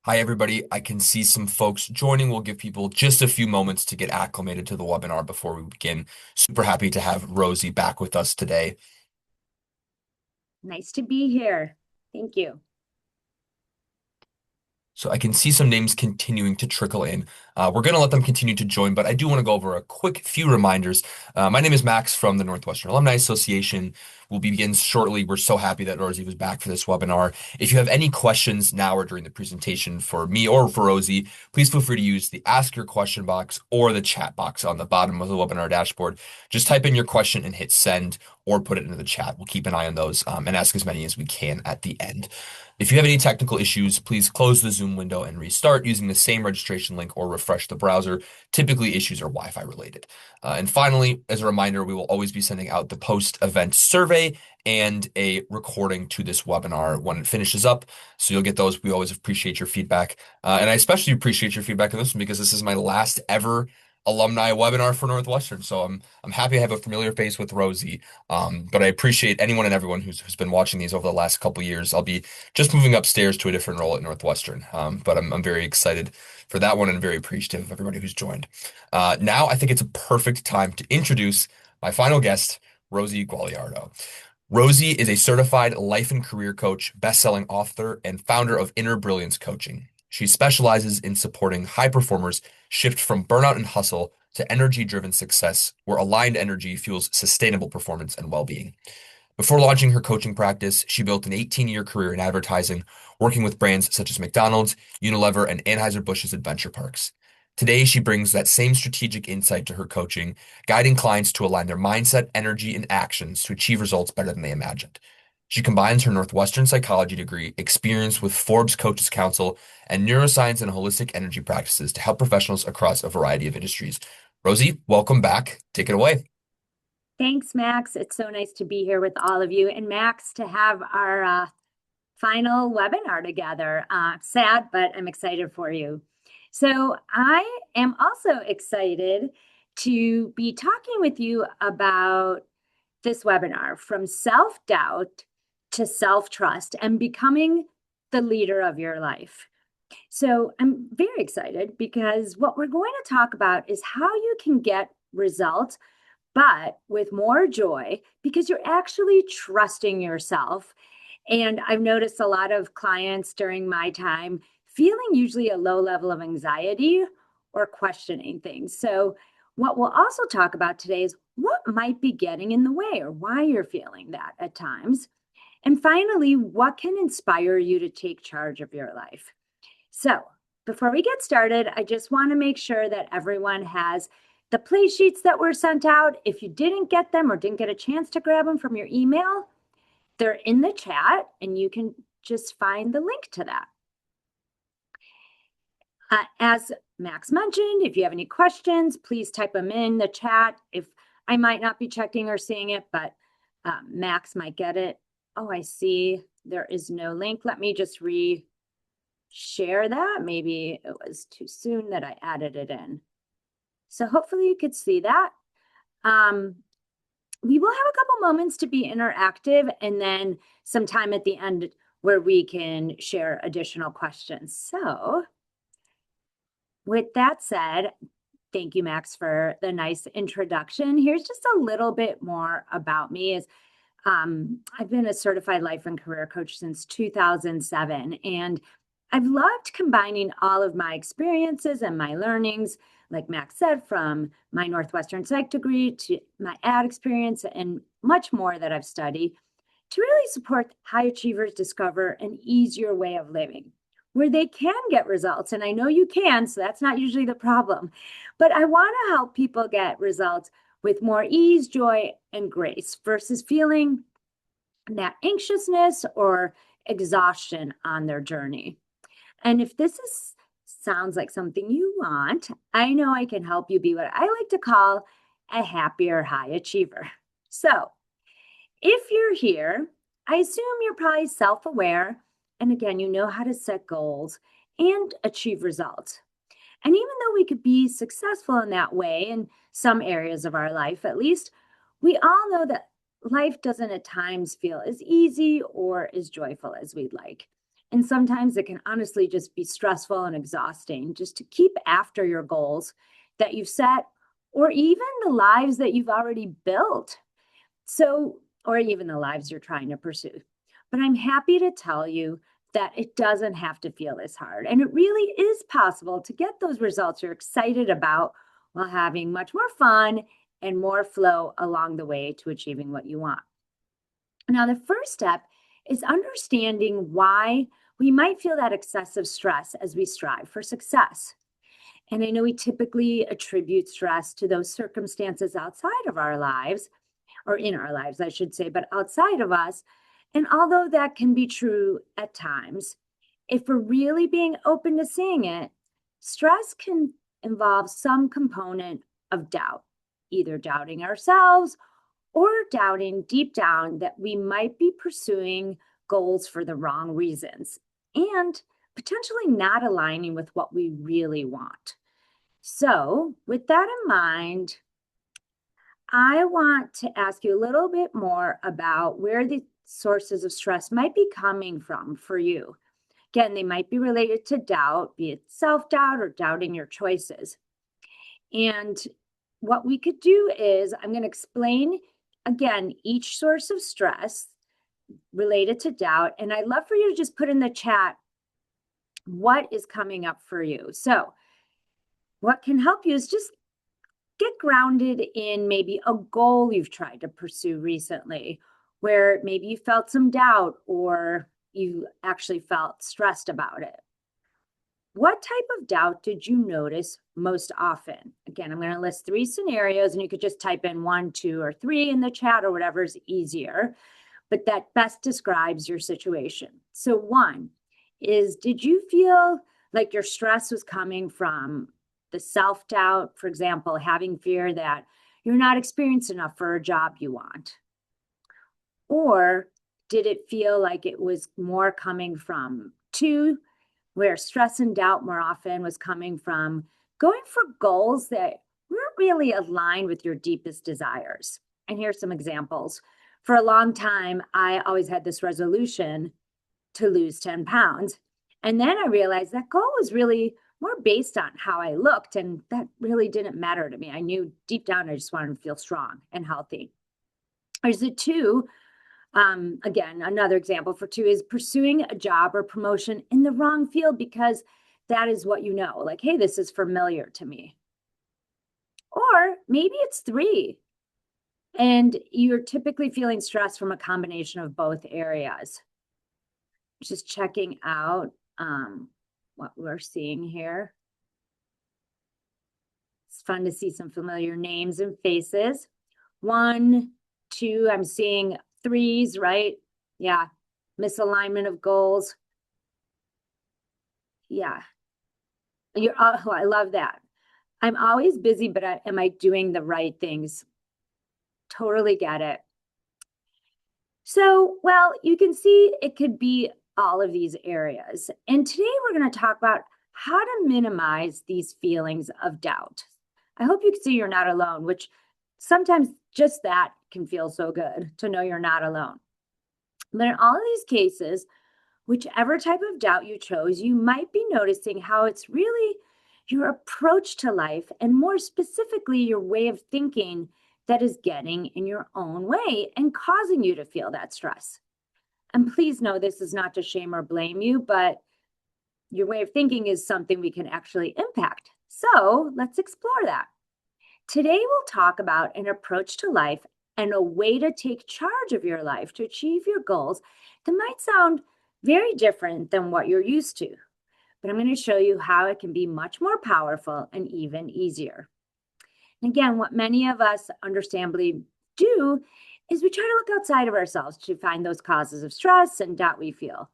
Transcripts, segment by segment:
Hi, everybody. I can see some folks joining. We'll give people just a few moments to get acclimated to the webinar before we begin. Super happy to have Rosie back with us today. Nice to be here. Thank you. So I can see some names continuing to trickle in. We're going to let them continue to join, but I do want to go over a quick few reminders. My name is Max from the Northwestern Alumni Association. We'll begin shortly. We're so happy that Rosie was back for this webinar. If you have any questions now or during the presentation for me or for Rosie, please feel free to use the Ask Your Question box or the chat box on the bottom of the webinar dashboard. Just type in your question and hit send or put it into the chat. We'll keep an eye on those and ask as many as we can at the end. If you have any technical issues, please close the Zoom window and restart using the same registration link or refresh the browser. Typically, issues are Wi-Fi related. And finally, as a reminder, we will always be sending out the post-event survey and a recording to this webinar when it finishes up. So you'll get those. We always appreciate your feedback. And I especially appreciate your feedback on this one because this is my last ever alumni webinar for Northwestern. So I'm happy I have a familiar face with Rosie. But I appreciate anyone and everyone who's been watching these over the last couple years. I'll be just moving upstairs to a different role at Northwestern. But I'm very excited for that one and very appreciative of everybody who's joined. Now I think it's a perfect time to introduce my final guest, Rosie Guagliardo. Rosie is a certified life and career coach, best-selling author, and founder of Inner Brilliance Coaching. She specializes in supporting high performers shift from burnout and hustle to energy-driven success, where aligned energy fuels sustainable performance and well-being. Before launching her coaching practice, she built an 18-year career in advertising, working with brands such as McDonald's, Unilever, and Anheuser-Busch's adventure parks. Today, she brings that same strategic insight to her coaching, guiding clients to align their mindset, energy, and actions to achieve results better than they imagined. She combines her Northwestern psychology degree, experience with Forbes Coaches Council, and neuroscience and holistic energy practices to help professionals across a variety of industries. Rosie, welcome back. Take it away. Thanks, Max. It's so nice to be here with all of you. And Max, to have our final webinar together. Sad, but I'm excited for you. So I am also excited to be talking with you about this webinar, from self-doubt to self-trust and becoming the leader of your life. So I'm very excited because what we're going to talk about is how you can get results, but with more joy, because you're actually trusting yourself. And I've noticed a lot of clients during my time feeling usually a low level of anxiety or questioning things. So what we'll also talk about today is what might be getting in the way or why you're feeling that at times. And finally, what can inspire you to take charge of your life? So before we get started, I just want to make sure that everyone has the play sheets that were sent out. If you didn't get them or didn't get a chance to grab them from your email, they're in the chat and you can just find the link to that. As Max mentioned, if you have any questions, please type them in the chat. If I might not be checking or seeing it, but Max might get it. Oh, I see there is no link. Let me just share that. Maybe it was too soon that I added it in. So hopefully you could see that. We will have a couple moments to be interactive and then some time at the end where we can share additional questions. So with that said, thank you, Max, for the nice introduction. Here's just a little bit more about me. I've been a certified life and career coach since 2007, and I've loved combining all of my experiences and my learnings, like Max said, from my Northwestern psych degree to my ad experience and much more that I've studied, to really support high achievers discover an easier way of living where they can get results. And I know you can, so that's not usually the problem. But I want to help people get results with more ease, joy, and grace versus feeling that anxiousness or exhaustion on their journey. And if sounds like something you want, I know I can help you be what I like to call a happier high achiever. So if you're here, I assume you're probably self-aware. And again, you know how to set goals and achieve results. And even though we could be successful in that way in some areas of our life, at least, we all know that life doesn't at times feel as easy or as joyful as we'd like. And sometimes it can honestly just be stressful and exhausting just to keep after your goals that you've set, or even the lives that you've already built. So, or even the lives you're trying to pursue. But I'm happy to tell you that it doesn't have to feel this hard. And it really is possible to get those results you're excited about while having much more fun and more flow along the way to achieving what you want. Now, the first step is understanding why we might feel that excessive stress as we strive for success. And I know we typically attribute stress to those circumstances outside of our lives, or in our lives, I should say, but outside of us. And although that can be true at times, if we're really being open to seeing it, stress can involve some component of doubt, either doubting ourselves or doubting deep down that we might be pursuing goals for the wrong reasons and potentially not aligning with what we really want. So, with that in mind, I want to ask you a little bit more about where the sources of stress might be coming from for you. Again, they might be related to doubt, be it self doubt or doubting your choices. And what we could do is, I'm going to explain again each source of stress related to doubt. And I'd love for you to just put in the chat what is coming up for you. So, what can help you is just get grounded in maybe a goal you've tried to pursue recently, where maybe you felt some doubt or you actually felt stressed about it. What type of doubt did you notice most often? Again, I'm going to list 3 scenarios, and you could just type in 1, 2, or 3 in the chat or whatever is easier, but that best describes your situation. So 1 is, did you feel like your stress was coming from the self-doubt, for example, having fear that you're not experienced enough for a job you want? Or did it feel like it was more coming from 2, where stress and doubt more often was coming from going for goals that weren't really aligned with your deepest desires? And here's some examples. For a long time, I always had this resolution to lose 10 pounds. And then I realized that goal was really more based on how I looked, and that really didn't matter to me. I knew deep down I just wanted to feel strong and healthy. There's a 2, again, another example for 2 is pursuing a job or promotion in the wrong field because that is what you know, like, hey, this is familiar to me. Or maybe it's 3, and you're typically feeling stress from a combination of both areas. Just checking out what we're seeing here. It's fun to see some familiar names and faces. 1, 2, I'm seeing 3s, right? Yeah, misalignment of goals. Yeah, oh, I love that. I'm always busy, but am I doing the right things? Totally get it. So, well, you can see it could be all of these areas. And today we're going to talk about how to minimize these feelings of doubt. I hope you can see you're not alone, which sometimes just that can feel so good to know you're not alone. But in all of these cases, whichever type of doubt you chose, you might be noticing how it's really your approach to life, and more specifically, your way of thinking, that is getting in your own way and causing you to feel that stress. And please know this is not to shame or blame you, but your way of thinking is something we can actually impact. So let's explore that. Today, we'll talk about an approach to life and a way to take charge of your life to achieve your goals that might sound very different than what you're used to. But I'm going to show you how it can be much more powerful and even easier. And again, what many of us understandably do is we try to look outside of ourselves to find those causes of stress and doubt we feel.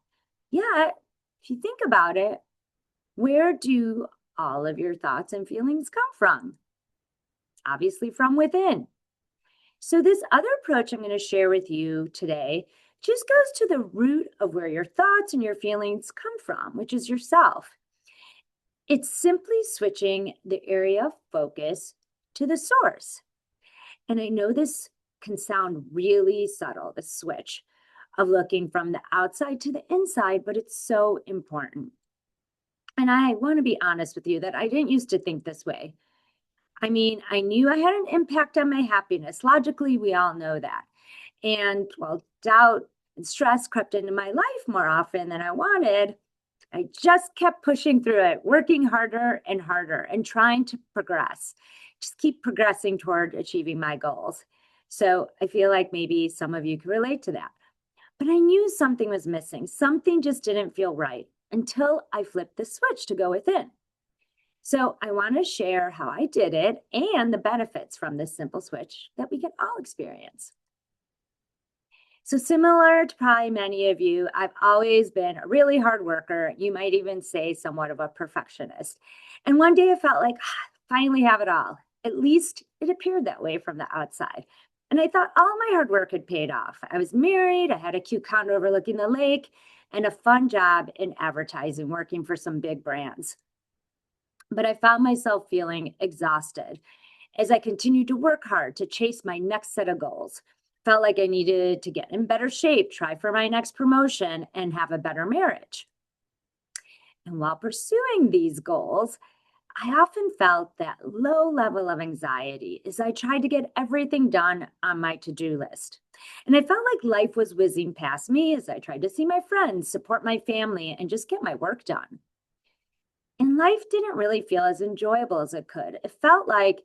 Yet, if you think about it, where do all of your thoughts and feelings come from? Obviously from within. So this other approach I'm going to share with you today just goes to the root of where your thoughts and your feelings come from, which is yourself. It's simply switching the area of focus to the source. And I know this can sound really subtle, the switch, of looking from the outside to the inside, but it's so important. And I want to be honest with you that I didn't used to think this way. I mean, I knew I had an impact on my happiness. Logically, we all know that. And while doubt and stress crept into my life more often than I wanted, I just kept pushing through it, working harder and trying to progress, just keep progressing toward achieving my goals. So I feel like maybe some of you can relate to that. But I knew something was missing. Something just didn't feel right until I flipped the switch to go within. So I want to share how I did it and the benefits from this simple switch that we can all experience. So similar to probably many of you, I've always been a really hard worker. You might even say somewhat of a perfectionist. And one day I felt like, finally have it all. At least it appeared that way from the outside. And I thought all my hard work had paid off. I was married, I had a cute condo overlooking the lake, and a fun job in advertising, working for some big brands. But I found myself feeling exhausted as I continued to work hard to chase my next set of goals. Felt like I needed to get in better shape, try for my next promotion, and have a better marriage. And while pursuing these goals, I often felt that low level of anxiety as I tried to get everything done on my to-do list. And I felt like life was whizzing past me as I tried to see my friends, support my family, and just get my work done. And life didn't really feel as enjoyable as it could. It felt like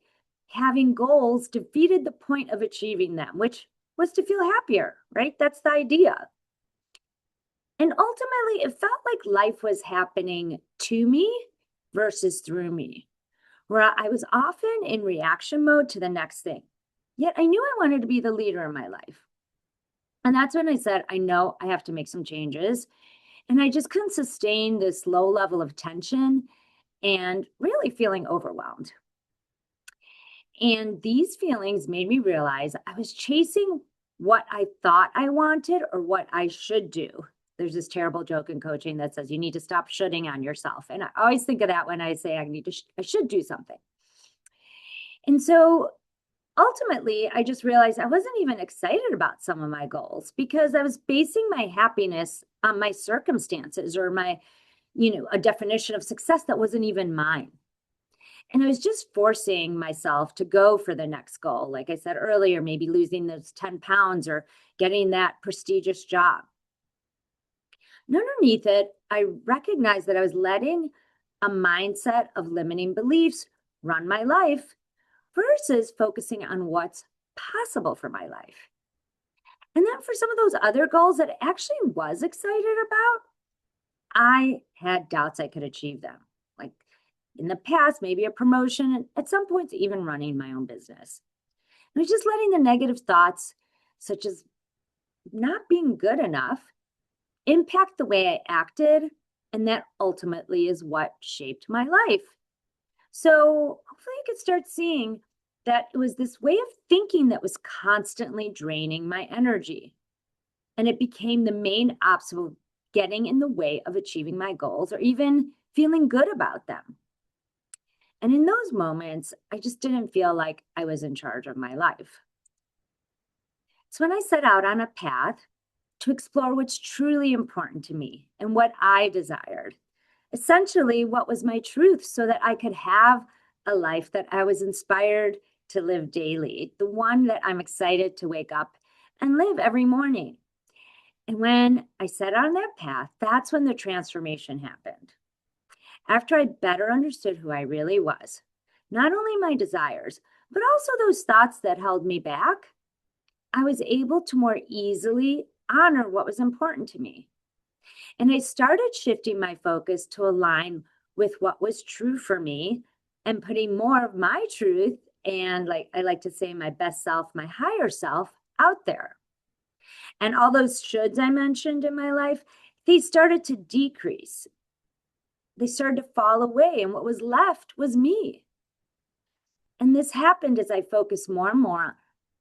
having goals defeated the point of achieving them, which was to feel happier, right? That's the idea. And ultimately, it felt like life was happening to me versus through me, where I was often in reaction mode to the next thing. Yet I knew I wanted to be the leader in my life. And that's when I said, I know I have to make some changes. And I just couldn't sustain this low level of tension and really feeling overwhelmed. And these feelings made me realize I was chasing what I thought I wanted or what I should do. There's this terrible joke in coaching that says you need to stop shoulding on yourself. And I always think of that when I say I should do something. And so ultimately, I just realized I wasn't even excited about some of my goals because I was basing my happiness on my circumstances or my, a definition of success that wasn't even mine. And I was just forcing myself to go for the next goal. Like I said earlier, maybe losing those 10 pounds or getting that prestigious job. And underneath it, I recognized that I was letting a mindset of limiting beliefs run my life versus focusing on what's possible for my life. And then for some of those other goals that I actually was excited about, I had doubts I could achieve them. Like in the past, maybe a promotion, and at some points, even running my own business. And I was just letting the negative thoughts, such as not being good enough, impact the way I acted. And that ultimately is what shaped my life. So hopefully you could start seeing that it was this way of thinking that was constantly draining my energy. And it became the main obstacle getting in the way of achieving my goals or even feeling good about them. And in those moments, I just didn't feel like I was in charge of my life. So when I set out on a path to explore what's truly important to me and what I desired, essentially what was my truth so that I could have a life that I was inspired to live daily, the one that I'm excited to wake up and live every morning. And when I set on that path, that's when the transformation happened. After I better understood who I really was, not only my desires, but also those thoughts that held me back, I was able to more easily honor what was important to me. And I started shifting my focus to align with what was true for me and putting more of my truth and, like I like to say, my best self, my higher self out there. And all those shoulds I mentioned in my life, they started to decrease. They started to fall away, and what was left was me. And this happened as I focused more and more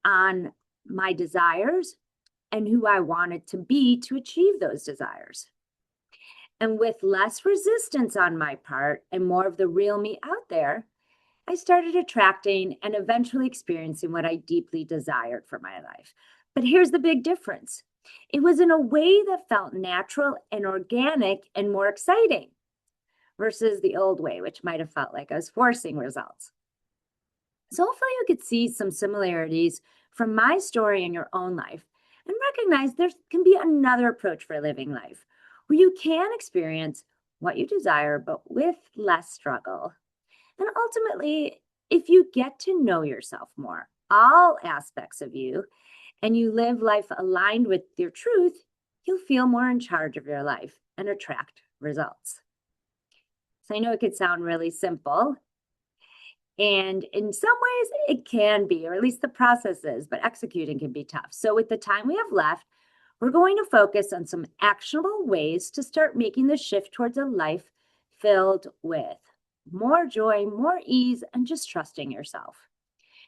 on my desires and who I wanted to be to achieve those desires. And with less resistance on my part and more of the real me out there, I started attracting and eventually experiencing what I deeply desired for my life. But here's the big difference. It was in a way that felt natural and organic and more exciting versus the old way, which might have felt like I was forcing results. So hopefully you could see some similarities from my story in your own life and recognize there can be another approach for living life where you can experience what you desire, but with less struggle. And ultimately, if you get to know yourself more, all aspects of you, and you live life aligned with your truth, you'll feel more in charge of your life and attract results. So I know it could sound really simple, and in some ways it can be, or at least the process is, but executing can be tough. So with the time we have left, we're going to focus on some actionable ways to start making the shift towards a life filled with more joy, more ease, and just trusting yourself.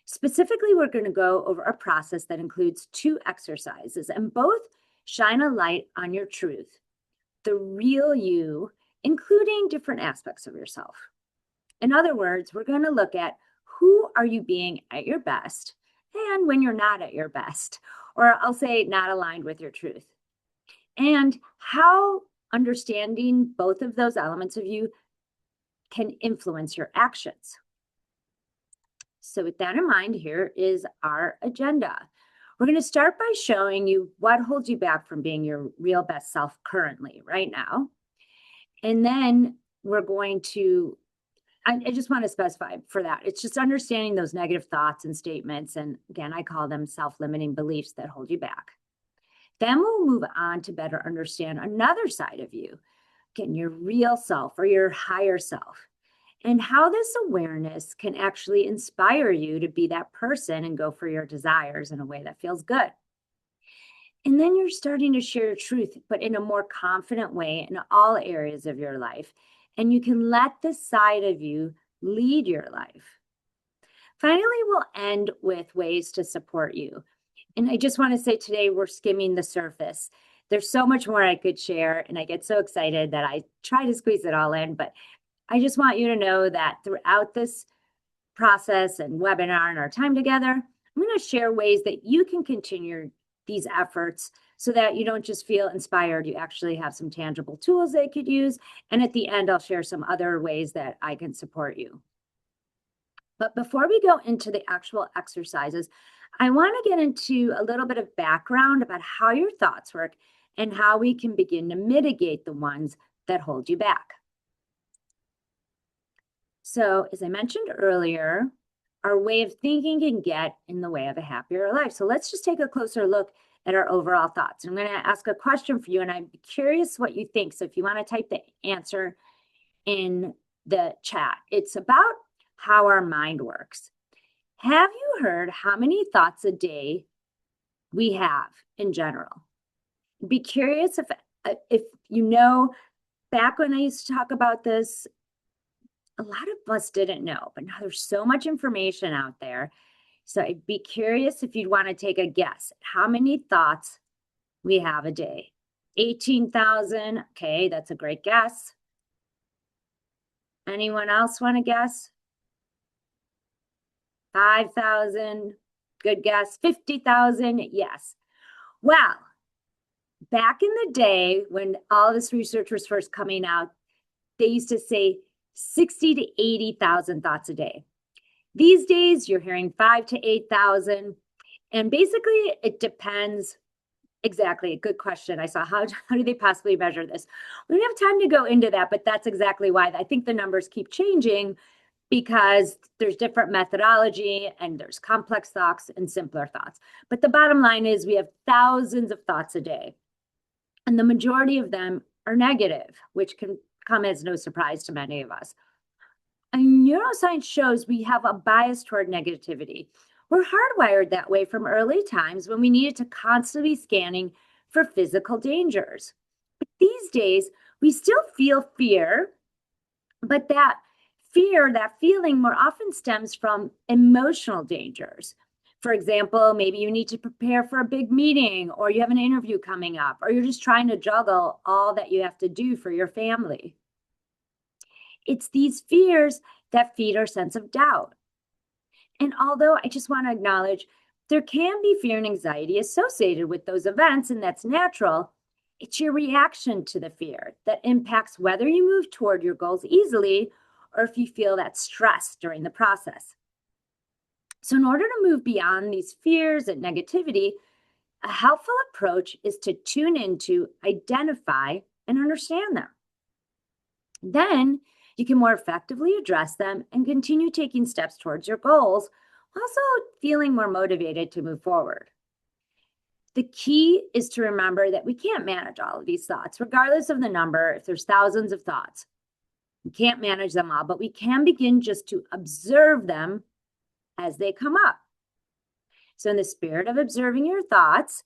Specifically, we're going to go over a process that includes 2 exercises, and both shine a light on your truth, the real you, including different aspects of yourself. In other words, we're going to look at who are you being at your best and when you're not at your best, or I'll say not aligned with your truth, and how understanding both of those elements of you can influence your actions. So with that in mind, here is our agenda. We're going to start by showing you what holds you back from being your real best self currently, right now. And then we're going to, I just want to specify for that. It's just understanding those negative thoughts and statements. And again, I call them self-limiting beliefs that hold you back. Then we'll move on to better understand another side of you, again, your real self or your higher self, and how this awareness can actually inspire you to be that person and go for your desires in a way that feels good. And then you're starting to share your truth, but in a more confident way in all areas of your life. And you can let this side of you lead your life. Finally, we'll end with ways to support you. And I just want to say today we're skimming the surface. There's so much more I could share, and I get so excited that I try to squeeze it all in, but I just want you to know that throughout this process and webinar and our time together, I'm going to share ways that you can continue these efforts so that you don't just feel inspired, you actually have some tangible tools they could use. And at the end, I'll share some other ways that I can support you. But before we go into the actual exercises, I want to get into a little bit of background about how your thoughts work and how we can begin to mitigate the ones that hold you back. So, as I mentioned earlier, our way of thinking can get in the way of a happier life. So let's just take a closer look at our overall thoughts. I'm going to ask a question for you, and I'm curious what you think. So if you want to type the answer in the chat, it's about how our mind works. Have you heard how many thoughts a day we have in general? Be curious if you know, back when I used to talk about this, a lot of us didn't know, but now there's so much information out there. So I'd be curious if you'd want to take a guess at how many thoughts we have a day. 18,000. Okay, that's a great guess. Anyone else want to guess? 5,000. Good guess. 50,000. Yes. Well, back in the day when all this research was first coming out, they used to say 60 to 80,000 thoughts a day. These days, you're hearing 5 to 8,000. And basically, it depends. Exactly. A good question. I saw how do they possibly measure this? We don't have time to go into that, but that's exactly why. I think the numbers keep changing because there's different methodology and there's complex thoughts and simpler thoughts. But the bottom line is we have thousands of thoughts a day, and the majority of them are negative, which can come as no surprise to many of us. And neuroscience shows we have a bias toward negativity. We're hardwired that way from early times when we needed to constantly be scanning for physical dangers. But these days, we still feel fear, but that fear, that feeling more often stems from emotional dangers. For example, maybe you need to prepare for a big meeting, or you have an interview coming up, or you're just trying to juggle all that you have to do for your family. It's these fears that feed our sense of doubt. And although I just want to acknowledge There can be fear and anxiety associated with those events, and that's natural. It's your reaction to the fear that impacts whether you move toward your goals easily or if you feel that stress during the process. So, in order to move beyond these fears and negativity, a helpful approach is to tune into, identify, and understand them. Then you can more effectively address them and continue taking steps towards your goals, also feeling more motivated to move forward. The key is to remember that we can't manage all of these thoughts, regardless of the number. If there's thousands of thoughts, we can't manage them all, but we can begin just to observe them as they come up. So, in the spirit of observing your thoughts,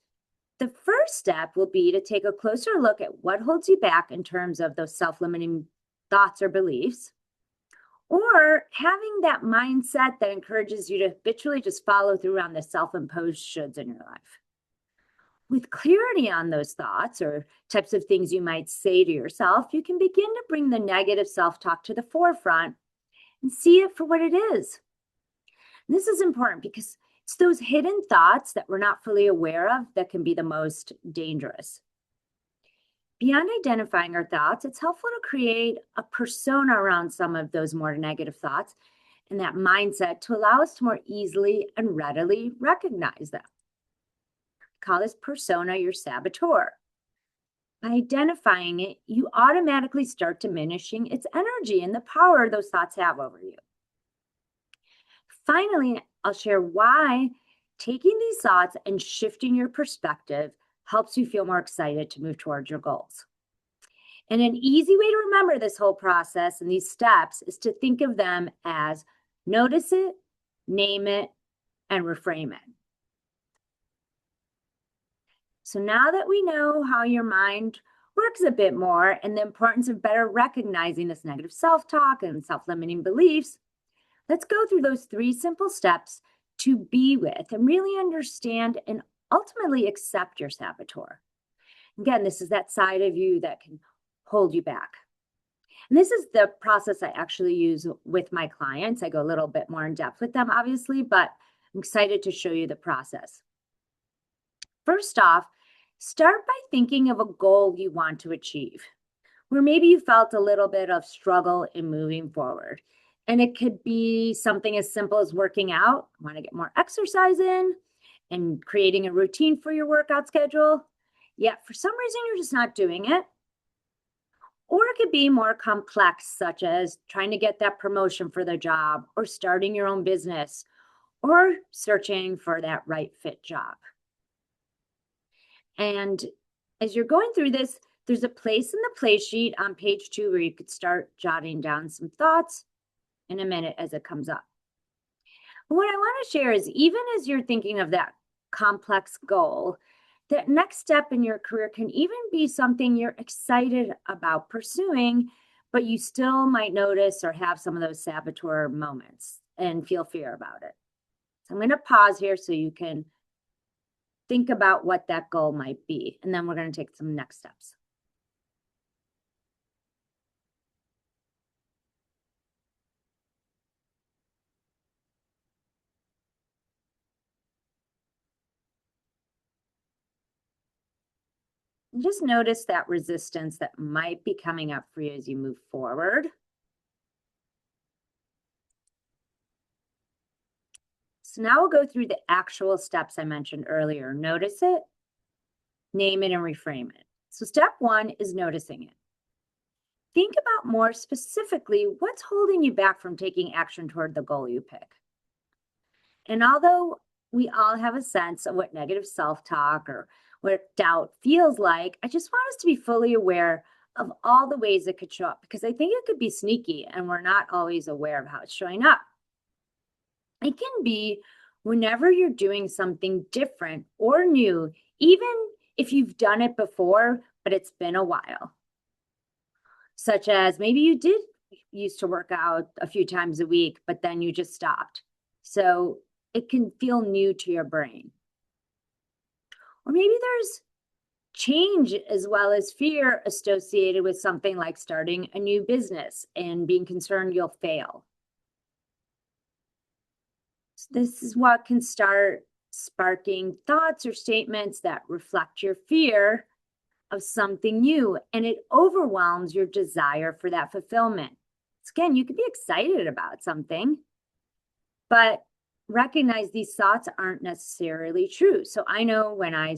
the first step will be to take a closer look at what holds you back in terms of those self-limiting thoughts or beliefs, or having that mindset that encourages you to habitually just follow through on the self-imposed shoulds in your life. With clarity on those thoughts or types of things you might say to yourself, you can begin to bring the negative self-talk to the forefront and see it for what it is. And this is important because it's those hidden thoughts that we're not fully aware of that can be the most dangerous. Beyond identifying our thoughts, it's helpful to create a persona around some of those more negative thoughts and that mindset to allow us to more easily and readily recognize them. Call this persona your saboteur. By identifying it, you automatically start diminishing its energy and the power those thoughts have over you. Finally, I'll share why taking these thoughts and shifting your perspective helps you feel more excited to move towards your goals. And an easy way to remember this whole process and these steps is to think of them as notice it, name it, and reframe it. So now that we know how your mind works a bit more and the importance of better recognizing this negative self-talk and self-limiting beliefs, let's go through those 3 simple steps to be with and really understand and ultimately accept your saboteur. Again, this is that side of you that can hold you back. And this is the process I actually use with my clients. I go a little bit more in depth with them, obviously, but I'm excited to show you the process. First off, start by thinking of a goal you want to achieve, where maybe you felt a little bit of struggle in moving forward. And it could be something as simple as working out, want to get more exercise in, and creating a routine for your workout schedule. Yet for some reason, you're just not doing it. Or it could be more complex, such as trying to get that promotion for the job, or starting your own business, or searching for that right fit job. And as you're going through this, there's a place in the play sheet on page 2 where you could start jotting down some thoughts in a minute as it comes up. But what I want to share is even as you're thinking of that complex goal, that next step in your career can even be something you're excited about pursuing, but you still might notice or have some of those saboteur moments and feel fear about it. So I'm going to pause here so you can think about what that goal might be, and then we're going to take some next steps. Just notice that resistance that might be coming up for you as you move forward. So now we'll go through the actual steps I mentioned earlier. Notice it, name it, and reframe it. So step 1 is noticing it. Think about more specifically what's holding you back from taking action toward the goal you pick. And although we all have a sense of what negative self-talk or what doubt feels like, I just want us to be fully aware of all the ways it could show up, because I think it could be sneaky and we're not always aware of how it's showing up. It can be whenever you're doing something different or new, even if you've done it before, but it's been a while. Such as maybe you did used to work out a few times a week, but then you just stopped. So it can feel new to your brain. Or maybe there's change as well as fear associated with something like starting a new business and being concerned you'll fail. So this is what can start sparking thoughts or statements that reflect your fear of something new, and it overwhelms your desire for that fulfillment. Again, you could be excited about something, but recognize these thoughts aren't necessarily true. So I know when I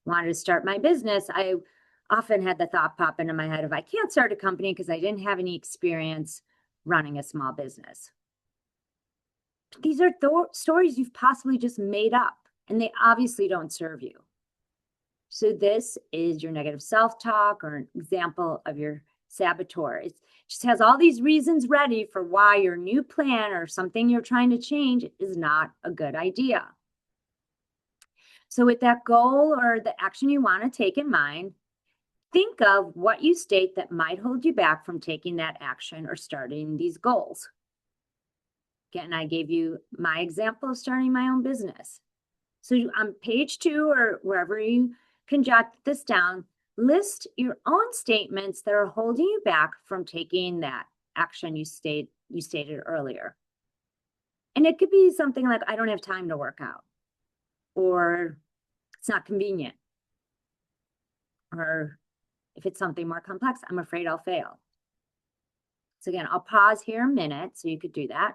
wanted to start my business, I often had the thought pop into my head of I can't start a company because I didn't have any experience running a small business. But these are stories you've possibly just made up, and they obviously don't serve you. So this is your negative self-talk or an example of your saboteur. It just has all these reasons ready for why your new plan or something you're trying to change is not a good idea. So with that goal or the action you want to take in mind, think of what you state that might hold you back from taking that action or starting these goals. Again, I gave you my example of starting my own business. So on page 2 or wherever you can jot this down, list your own statements that are holding you back from taking that action you stated earlier. And it could be something like, I don't have time to work out, or it's not convenient, or if it's something more complex, I'm afraid I'll fail. So again, I'll pause here a minute so you could do that.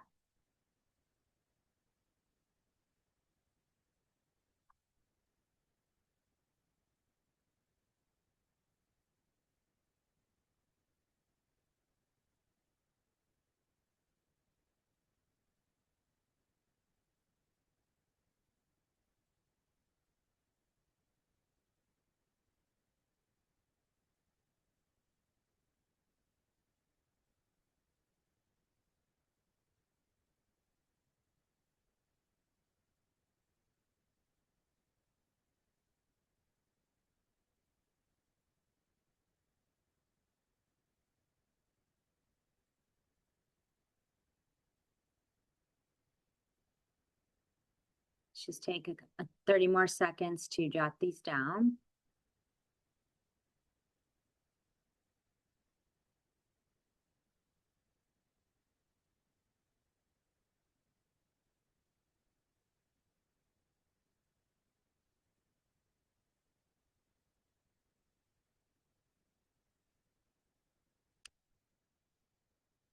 Just take a 30 more seconds to jot these down.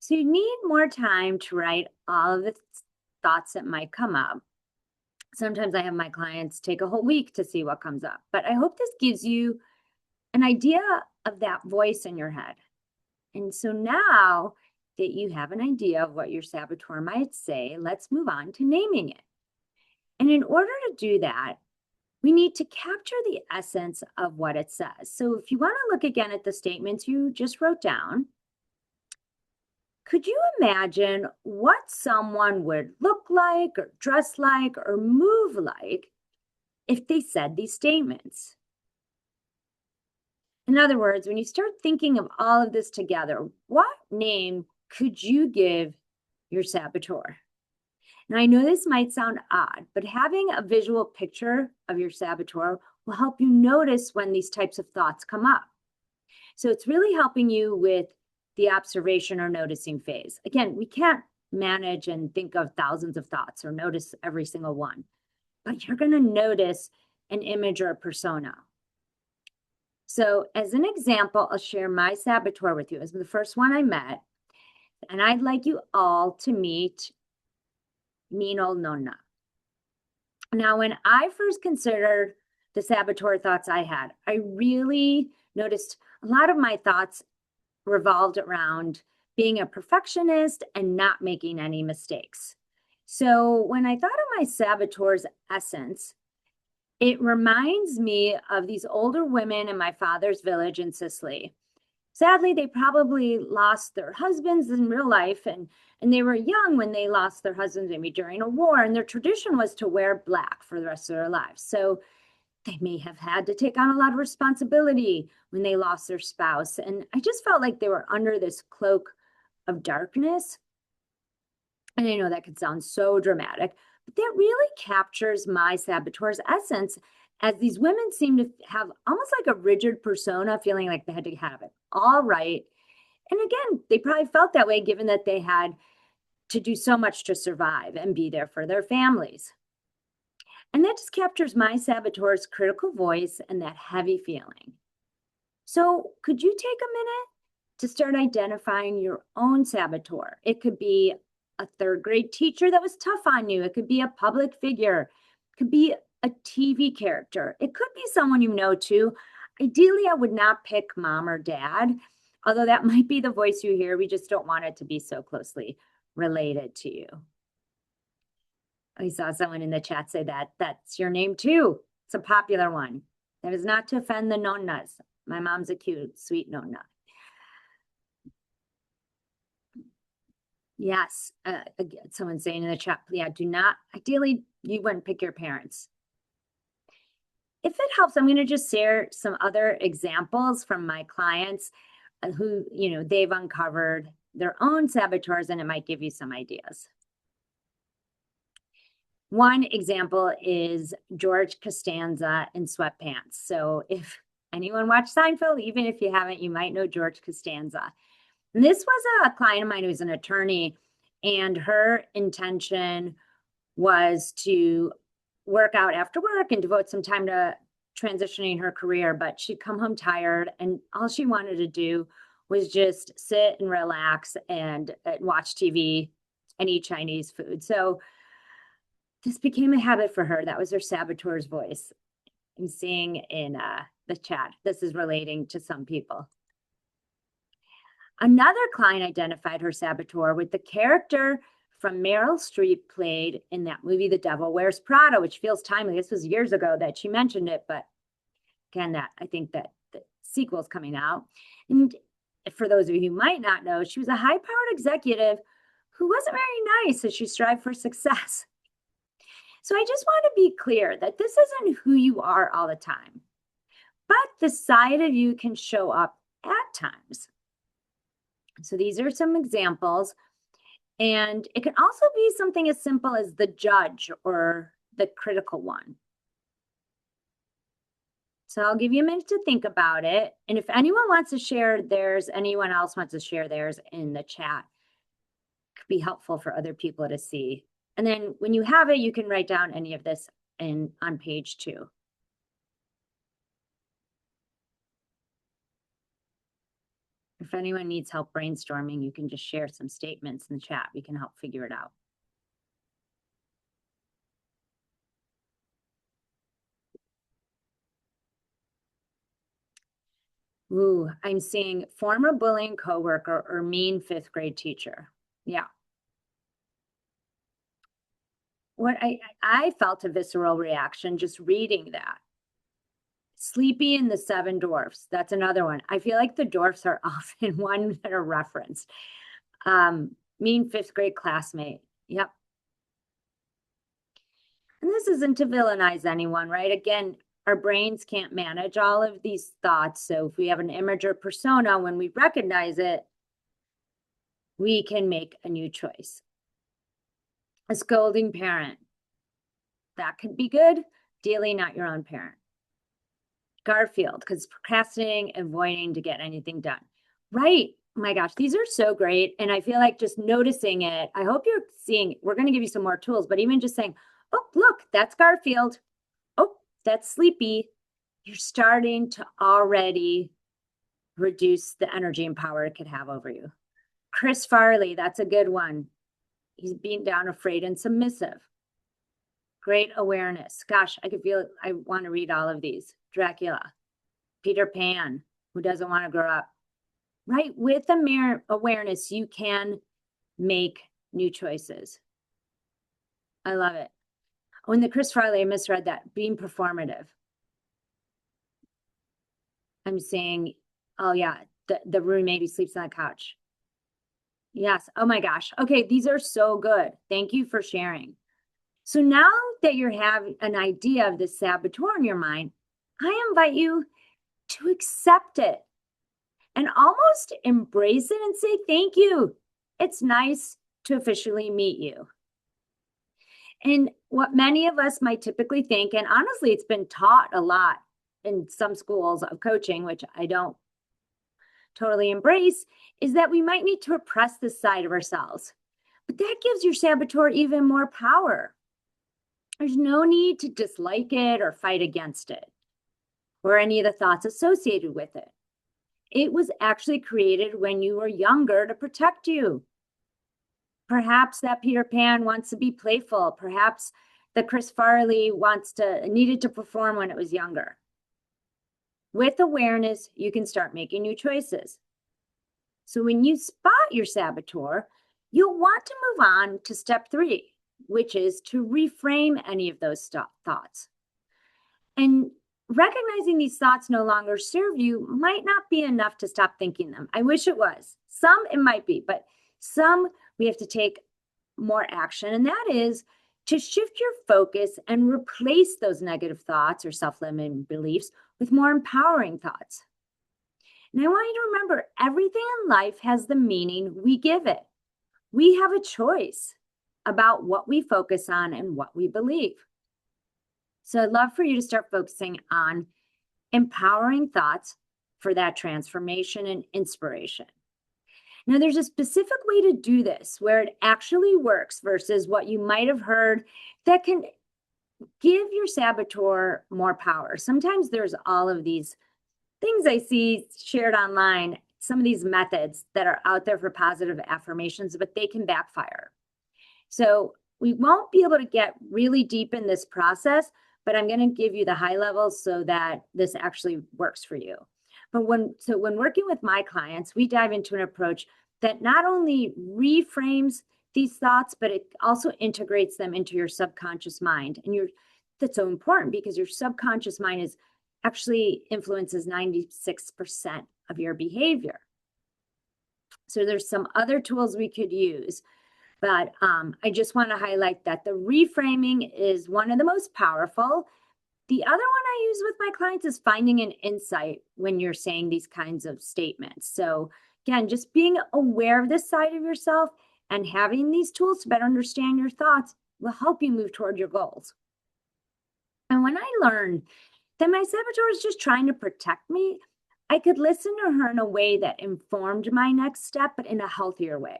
So you need more time to write all of the thoughts that might come up. Sometimes I have my clients take a whole week to see what comes up, but I hope this gives you an idea of that voice in your head. And so now that you have an idea of what your saboteur might say, let's move on to naming it. And in order to do that, we need to capture the essence of what it says. So if you want to look again at the statements you just wrote down, could you imagine what someone would look like or dress like or move like if they said these statements? In other words, when you start thinking of all of this together, what name could you give your saboteur? Now, I know this might sound odd, but having a visual picture of your saboteur will help you notice when these types of thoughts come up. So it's really helping you with the observation or noticing phase. Again, we can't manage and think of thousands of thoughts or notice every single one, but you're going to notice an image or a persona. So as an example, I'll share my saboteur with you. It was the first one I met, and I'd like you all to meet mean old Nonna. Now, when I first considered the saboteur thoughts I had, I really noticed a lot of my thoughts revolved around being a perfectionist and not making any mistakes. So when I thought of my saboteur's essence, it reminds me of these older women in my father's village in Sicily. Sadly, they probably lost their husbands in real life, and they were young when they lost their husbands, maybe during a war, and their tradition was to wear black for the rest of their lives. So they may have had to take on a lot of responsibility when they lost their spouse. And I just felt like they were under this cloak of darkness. And I know that could sound so dramatic, but that really captures my saboteur's essence, as these women seem to have almost like a rigid persona, feeling like they had to have it all right. And again, they probably felt that way given that they had to do so much to survive and be there for their families. And that just captures my saboteur's critical voice and that heavy feeling. So could you take a minute to start identifying your own saboteur? It could be a third grade teacher that was tough on you. It could be a public figure. It could be a TV character. It could be someone you know too. Ideally, I would not pick mom or dad, although that might be the voice you hear. We just don't want it to be so closely related to you. I saw someone in the chat say that that's your name too. It's a popular one. That is not to offend the nonnas. My mom's a cute, sweet nonna. Yes, someone's saying in the chat, yeah, do not, ideally, you wouldn't pick your parents. If it helps, I'm going to just share some other examples from my clients who, they've uncovered their own saboteurs, and it might give you some ideas. One example is George Costanza in sweatpants. So if anyone watched Seinfeld, even if you haven't, you might know George Costanza. And this was a client of mine who's an attorney, and her intention was to work out after work and devote some time to transitioning her career, but she'd come home tired, and all she wanted to do was just sit and relax and watch TV and eat Chinese food. So this became a habit for her. That was her saboteur's voice. I'm seeing in the chat, this is relating to some people. Another client identified her saboteur with the character from Meryl Streep played in that movie, The Devil Wears Prada, which feels timely. This was years ago that she mentioned it, but again, I think that the sequel's coming out. And for those of you who might not know, she was a high-powered executive who wasn't very nice as she strived for success. So I just want to be clear that this isn't who you are all the time, but the side of you can show up at times. So these are some examples, and it can also be something as simple as the judge or the critical one. So I'll give you a minute to think about it. And if anyone wants to share theirs, anyone else wants to share theirs in the chat, it could be helpful for other people to see. And then when you have it, you can write down any of this on page 2. If anyone needs help brainstorming, you can just share some statements in the chat. We can help figure it out. Ooh, I'm seeing former bullying coworker or mean 5th grade teacher. Yeah. What I felt a visceral reaction just reading that. Sleepy and the 7 Dwarfs. That's another one. I feel like the dwarfs are often one that are referenced. Mean 5th grade classmate. Yep. And this isn't to villainize anyone, right? Again, our brains can't manage all of these thoughts. So if we have an image or persona, when we recognize it, we can make a new choice. A scolding parent. That could be good. Ideally, not your own parent. Garfield, because procrastinating, avoiding to get anything done. Right. Oh my gosh, these are so great. And I feel like just noticing it, I hope you're seeing, we're going to give you some more tools, but even just saying, oh, look, that's Garfield. Oh, that's Sleepy. You're starting to already reduce the energy and power it could have over you. Chris Farley, that's a good one. He's being down, afraid, and submissive. Great awareness. Gosh, I could feel, I want to read all of these. Dracula, Peter Pan, who doesn't want to grow up. Right? With a awareness, you can make new choices. I love it. When the Chris Farley, I misread that, being performative. I'm saying, oh yeah, the roommate who sleeps on the couch. Yes. Oh my gosh. Okay, these are so good. Thank you for sharing. So now that you have an idea of the saboteur in your mind, I invite you to accept it and almost embrace it and say, thank you. It's nice to officially meet you. And what many of us might typically think, and honestly, it's been taught a lot in some schools of coaching, which I don't totally embrace, is that we might need to repress this side of ourselves. But that gives your saboteur even more power. There's no need to dislike it or fight against it or any of the thoughts associated with it. It was actually created when you were younger to protect you. Perhaps that Peter Pan wants to be playful. Perhaps that Chris Farley needed to perform when it was younger. With awareness, you can start making new choices. So when you spot your saboteur, you'll want to move on to step 3, which is to reframe any of those thoughts. And recognizing these thoughts no longer serve you might not be enough to stop thinking them. I wish it was. Some it might be, but some we have to take more action. And that is to shift your focus and replace those negative thoughts or self-limiting beliefs with more empowering thoughts. And I want you to remember, everything in life has the meaning we give it. We have a choice about what we focus on and what we believe. So I'd love for you to start focusing on empowering thoughts for that transformation and inspiration. Now, there's a specific way to do this where it actually works versus what you might have heard that can give your saboteur more power. Sometimes there's all of these things I see shared online, some of these methods that are out there for positive affirmations, but they can backfire. So we won't be able to get really deep in this process, but I'm going to give you the high levels so that this actually works for you. But when working with my clients, we dive into an approach that not only reframes these thoughts, but it also integrates them into your subconscious mind. And that's so important because your subconscious mind actually influences 96% of your behavior. So there's some other tools we could use, but I just want to highlight that the reframing is one of the most powerful. The other one I use with my clients is finding an insight when you're saying these kinds of statements. So again, just being aware of this side of yourself and having these tools to better understand your thoughts will help you move toward your goals. And when I learned that my saboteur was just trying to protect me, I could listen to her in a way that informed my next step, but in a healthier way.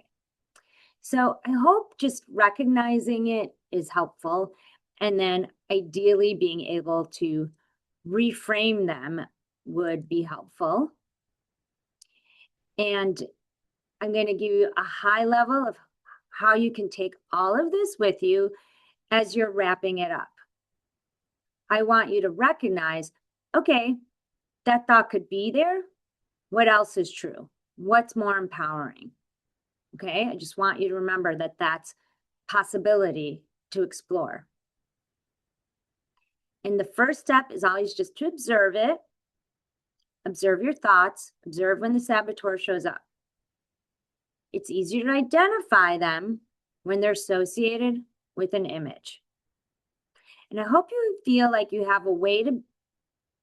So I hope just recognizing it is helpful. And then ideally being able to reframe them would be helpful. And I'm going to give you a high level of how you can take all of this with you as you're wrapping it up. I want you to recognize, okay, that thought could be there. What else is true? What's more empowering? Okay, I just want you to remember that that's possibility to explore. And the first step is always just to observe it. Observe your thoughts. Observe when the saboteur shows up. It's easier to identify them when they're associated with an image. And I hope you feel like you have a way to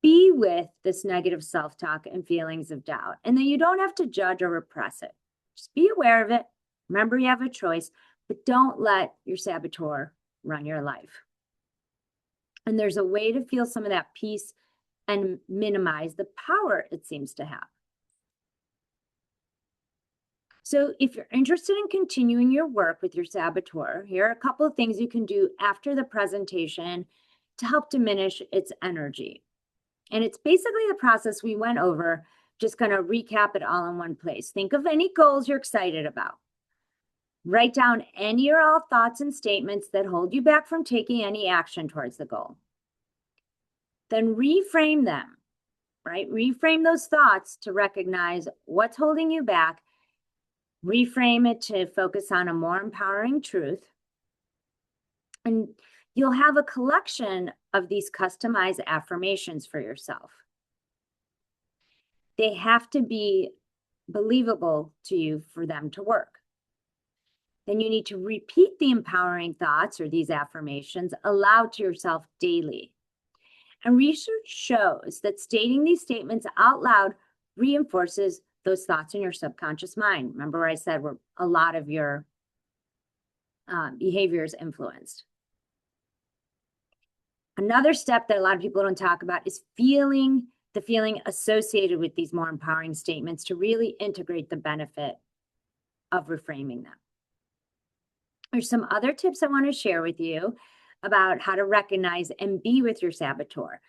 be with this negative self-talk and feelings of doubt, and that you don't have to judge or repress it. Just be aware of it. Remember, you have a choice, but don't let your saboteur run your life. And there's a way to feel some of that peace and minimize the power it seems to have. So if you're interested in continuing your work with your saboteur, here are a couple of things you can do after the presentation to help diminish its energy. And it's basically the process we went over, just going to recap it all in one place. Think of any goals you're excited about. Write down any or all thoughts and statements that hold you back from taking any action towards the goal. Then reframe them, right? Reframe those thoughts to recognize what's holding you back. Reframe it to focus on a more empowering truth. And you'll have a collection of these customized affirmations for yourself. They have to be believable to you for them to work. Then you need to repeat the empowering thoughts or these affirmations aloud to yourself daily. And research shows that stating these statements out loud reinforces those thoughts in your subconscious mind. Remember I said where a lot of your behavior is influenced. Another step that a lot of people don't talk about is feeling the feeling associated with these more empowering statements to really integrate the benefit of reframing them. There's some other tips I want to share with you. about how to recognize and be with your saboteur.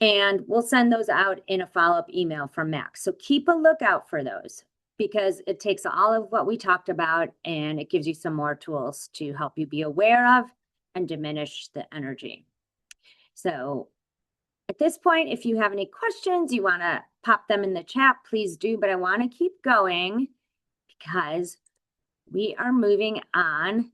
And we'll send those out in a follow-up email from Max. So keep a lookout for those because it takes all of what we talked about and it gives you some more tools to help you be aware of and diminish the energy. So at this point, if you have any questions, you want to pop them in the chat, please do. But I want to keep going because we are moving on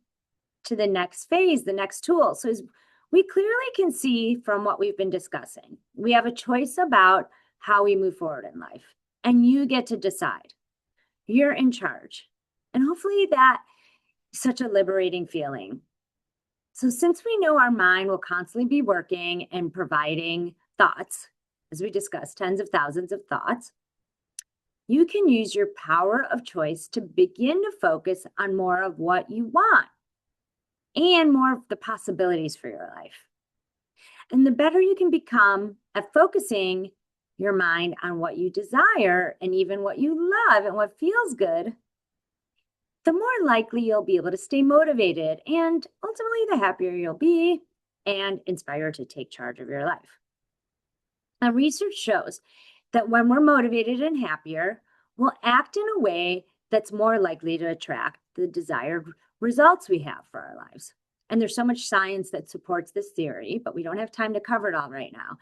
to the next phase, the next tool. So as we clearly can see from what we've been discussing, we have a choice about how we move forward in life, and you get to decide. You're in charge. And hopefully that is such a liberating feeling. So since we know our mind will constantly be working and providing thoughts, as we discussed, tens of thousands of thoughts, you can use your power of choice to begin to focus on more of what you want and more of the possibilities for your life. And the better you can become at focusing your mind on what you desire and even what you love and what feels good, the more likely you'll be able to stay motivated and ultimately the happier you'll be and inspired to take charge of your life. Now, research shows that when we're motivated and happier, we'll act in a way that's more likely to attract the desired results we have for our lives. And there's so much science that supports this theory, but we don't have time to cover it all right now.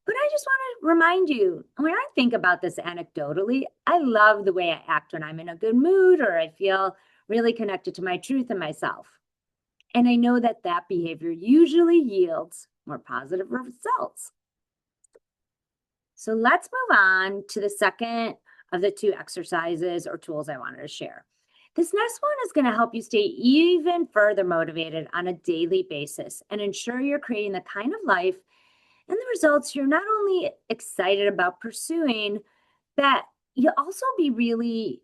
But I just want to remind you, when I think about this anecdotally, I love the way I act when I'm in a good mood or I feel really connected to my truth and myself. And I know that that behavior usually yields more positive results. So let's move on to the second of the two exercises or tools I wanted to share. This next one is going to help you stay even further motivated on a daily basis and ensure you're creating the kind of life and the results you're not only excited about pursuing, but you'll also be really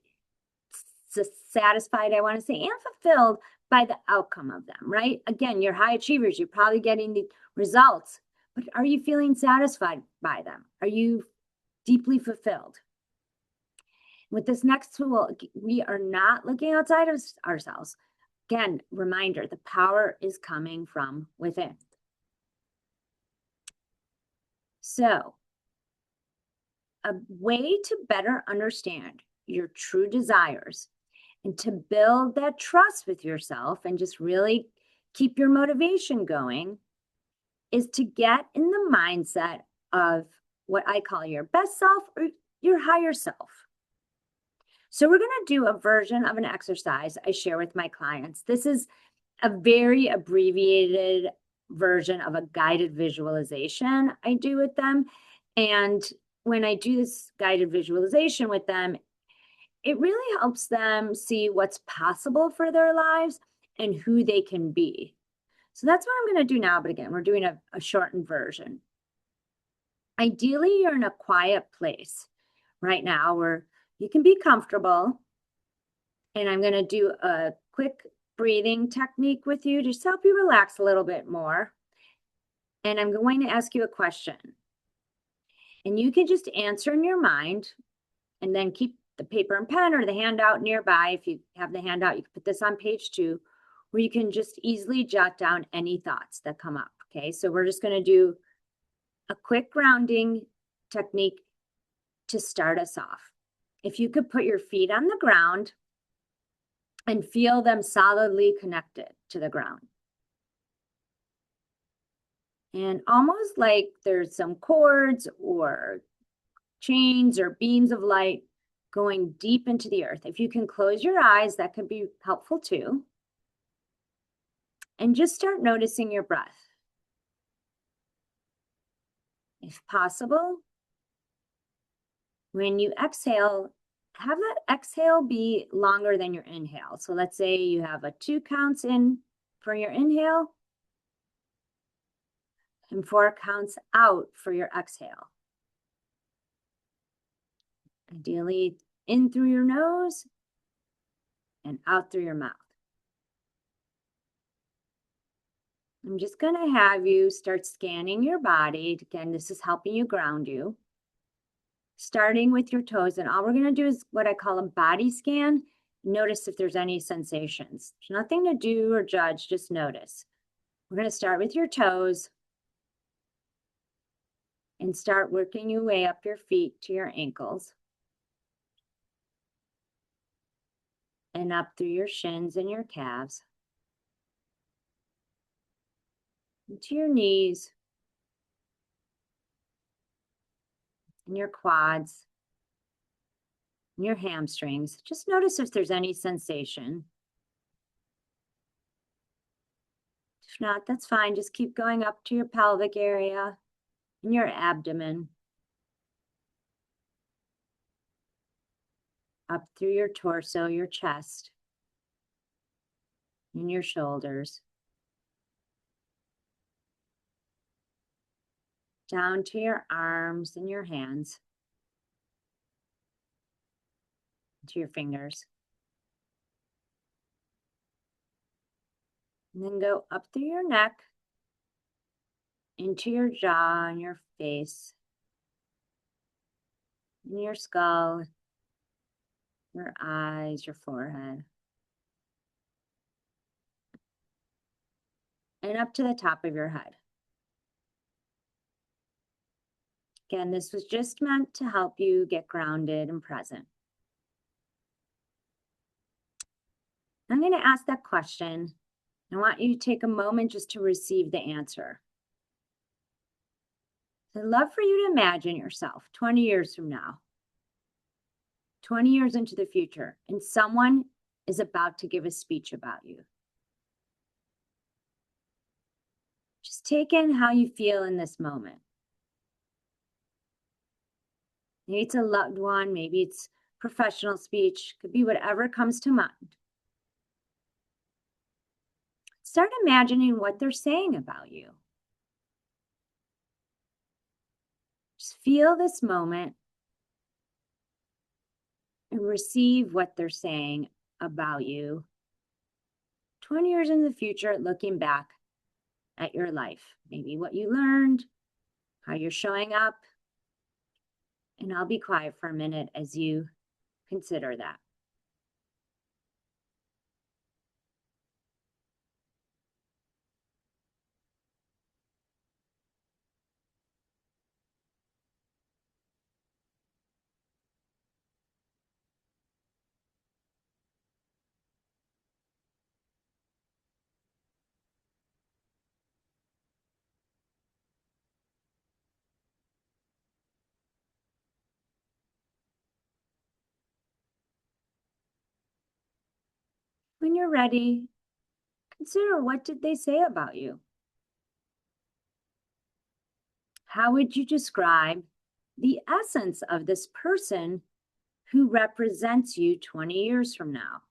satisfied, I want to say, and fulfilled by the outcome of them, right? Again, you're high achievers. You're probably getting the results, but are you feeling satisfied by them? Are you deeply fulfilled? With this next tool, we are not looking outside of ourselves. Again, reminder, the power is coming from within. So, a way to better understand your true desires and to build that trust with yourself and just really keep your motivation going is to get in the mindset of what I call your best self or your higher self. So we're going to do a version of an exercise I share with my clients. This is a very abbreviated version of a guided visualization I do with them. And when I do this guided visualization with them, it really helps them see what's possible for their lives and who they can be. So that's what I'm going to do now. But again, we're doing a shortened version. Ideally, you're in a quiet place right now where you can be comfortable. And I'm going to do a quick breathing technique with you just to help you relax a little bit more. And I'm going to ask you a question. And you can just answer in your mind and then keep the paper and pen or the handout nearby. If you have the handout, you can put this on page 2, where you can just easily jot down any thoughts that come up. Okay, so we're just going to do a quick grounding technique to start us off. If you could put your feet on the ground and feel them solidly connected to the ground. And almost like there's some cords or chains or beams of light going deep into the earth. If you can close your eyes, that could be helpful too. And just start noticing your breath. If possible, when you exhale, have that exhale be longer than your inhale. So let's say you have a 2 counts in for your inhale and 4 counts out for your exhale. Ideally, in through your nose and out through your mouth. I'm just going to have you start scanning your body. Again, this is helping you ground you. Starting with your toes, and all we're going to do is what I call a body scan. Notice if there's any sensations. There's nothing to do or judge, just notice. We're going to start with your toes and start working your way up your feet to your ankles and up through your shins and your calves, into your knees and your quads and your hamstrings. Just notice if there's any sensation. If not, that's fine. Just keep going up to your pelvic area and your abdomen, up through your torso, your chest, and your shoulders, down to your arms and your hands, to your fingers. And then go up through your neck, into your jaw and your face, and your skull, your eyes, your forehead, and up to the top of your head. Again, this was just meant to help you get grounded and present. I'm going to ask that question. I want you to take a moment just to receive the answer. I'd love for you to imagine yourself 20 years from now, 20 years into the future, and someone is about to give a speech about you. Just take in how you feel in this moment. Maybe it's a loved one, maybe it's professional speech, could be whatever comes to mind. Start imagining what they're saying about you. Just feel this moment and receive what they're saying about you 20 years in the future, looking back at your life. Maybe what you learned, how you're showing up. And I'll be quiet for a minute as you consider that. When you're ready, consider, what did they say about you? How would you describe the essence of this person who represents you 20 years from now?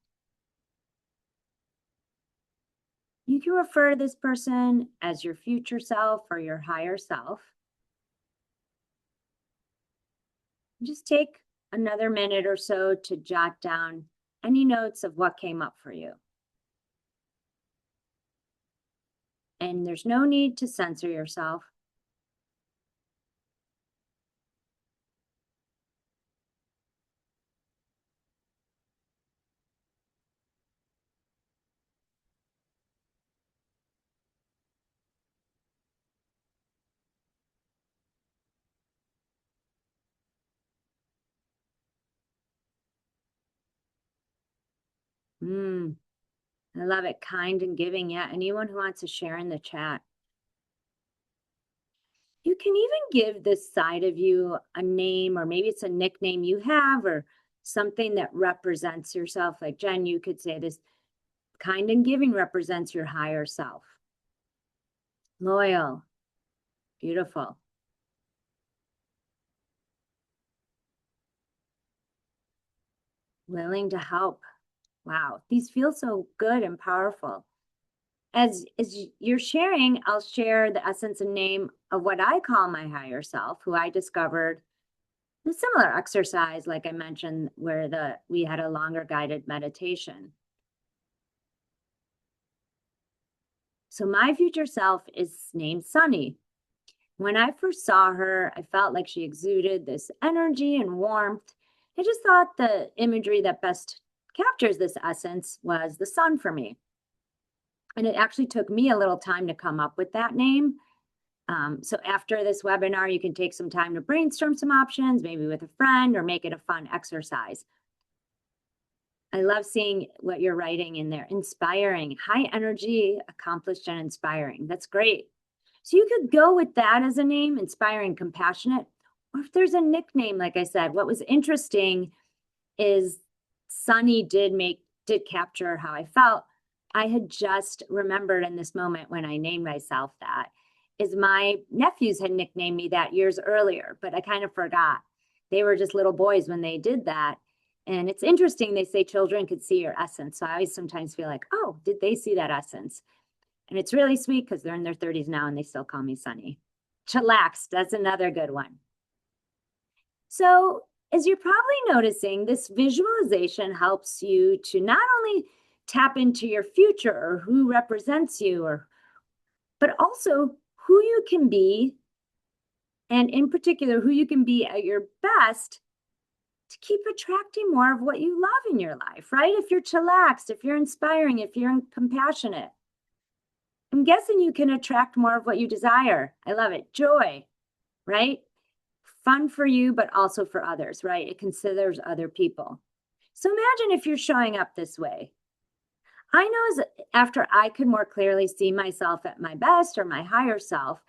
You can refer to this person as your future self or your higher self. Just take another minute or so to jot down any notes of what came up for you. And there's no need to censor yourself. I love it. Kind and giving. Yeah, anyone who wants to share in the chat. You can even give this side of you a name, or maybe it's a nickname you have or something that represents yourself. Like Jen, you could say this: kind and giving represents your higher self. Loyal. Beautiful. Willing to help. Wow, these feel so good and powerful. As you're sharing, I'll share the essence and name of what I call my higher self, who I discovered a similar exercise, like I mentioned, where we had a longer guided meditation. So my future self is named Sunny. When I first saw her, I felt like she exuded this energy and warmth. I just thought the imagery that best captures this essence was the sun for me. And it actually took me a little time to come up with that name. So after this webinar, you can take some time to brainstorm some options, maybe with a friend, or make it a fun exercise. I love seeing what you're writing in there. Inspiring, high energy, accomplished, and inspiring. That's great. So you could go with that as a name, inspiring, compassionate. Or if there's a nickname, like I said, what was interesting is Sunny did capture how I felt. I had just remembered in this moment when I named myself that, is my nephews had nicknamed me that years earlier, but I kind of forgot. They were just little boys when they did that. And it's interesting, they say children could see your essence. So I always sometimes feel like, oh, did they see that essence? And it's really sweet because they're in their 30s now and they still call me Sunny. Chillaxed, that's another good one. So as you're probably noticing, this visualization helps you to not only tap into your future or who represents you, but also who you can be, and in particular, who you can be at your best to keep attracting more of what you love in your life, right? If you're chillaxed, if you're inspiring, if you're compassionate, I'm guessing you can attract more of what you desire. I love it. Joy, right? Fun for you, but also for others, right? It considers other people. So imagine if you're showing up this way. I know as after I could more clearly see myself at my best or my higher self,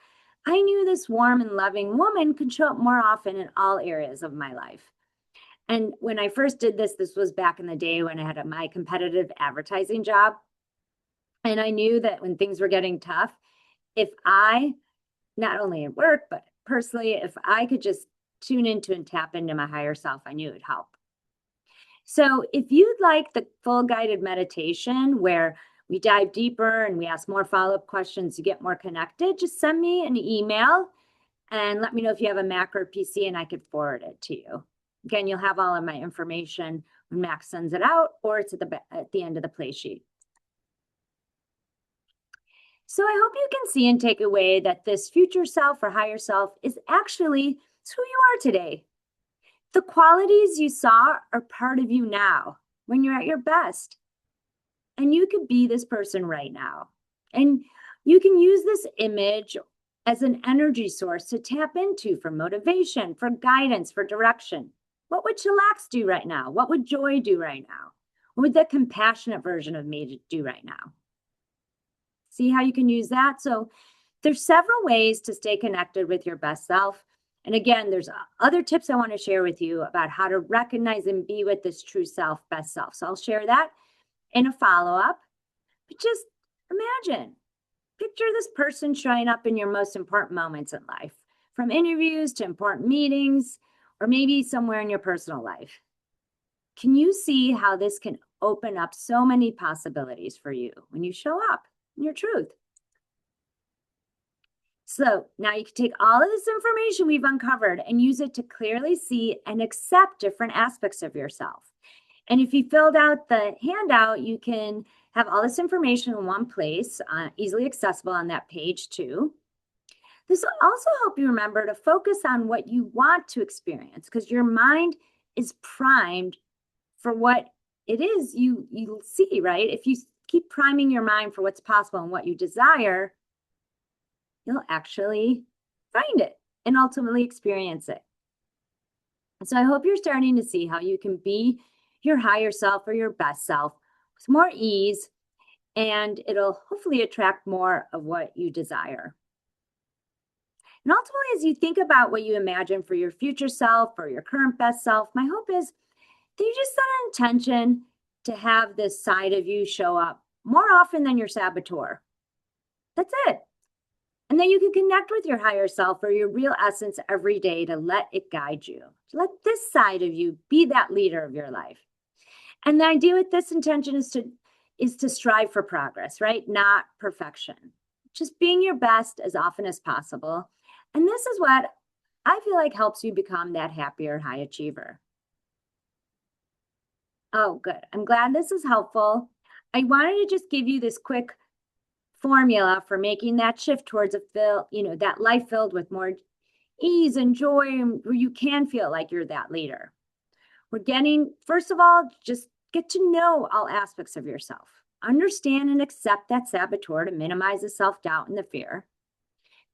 I knew this warm and loving woman could show up more often in all areas of my life. And when I first did this, this was back in the day when I had my competitive advertising job. And I knew that when things were getting tough, if I, not only at work, but personally, if I could just tune into and tap into my higher self, I knew it would help. So if you'd like the full guided meditation where we dive deeper and we ask more follow-up questions to get more connected, just send me an email and let me know if you have a Mac or PC and I could forward it to you. Again, you'll have all of my information when Max sends it out, or it's at the end of the play sheet. So I hope you can see and take away that this future self or higher self is actually who you are today. The qualities you saw are part of you now when you're at your best. And you could be this person right now. And you can use this image as an energy source to tap into for motivation, for guidance, for direction. What would chillax do right now? What would joy do right now? What would the compassionate version of me do right now? See how you can use that? So there's several ways to stay connected with your best self. And again, there's other tips I want to share with you about how to recognize and be with this true self, best self. So I'll share that in a follow-up. But just imagine, picture this person showing up in your most important moments in life, from interviews to important meetings, or maybe somewhere in your personal life. Can you see how this can open up so many possibilities for you when you show up in your truth? So now you can take all of this information we've uncovered and use it to clearly see and accept different aspects of yourself. And if you filled out the handout, you can have all this information in one place, easily accessible on that page too. This will also help you remember to focus on what you want to experience, because your mind is primed for what it is you see, right? If you keep priming your mind for what's possible and what you desire, you'll actually find it and ultimately experience it. So I hope you're starting to see how you can be your higher self or your best self with more ease, and it'll hopefully attract more of what you desire. And ultimately, as you think about what you imagine for your future self or your current best self, my hope is that you just set an intention to have this side of you show up more often than your saboteur. That's it. And then you can connect with your higher self or your real essence every day to let it guide you. To let this side of you be that leader of your life. And the idea with this intention is to strive for progress, right? Not perfection. Just being your best as often as possible. And this is what I feel like helps you become that happier high achiever. Oh, good. I'm glad this is helpful. I wanted to just give you this quick formula for making that shift towards that life filled with more ease and joy, where you can feel like you're that leader. We're getting, first of all, just get to know all aspects of yourself. understand and accept that saboteur to minimize the self-doubt and the fear.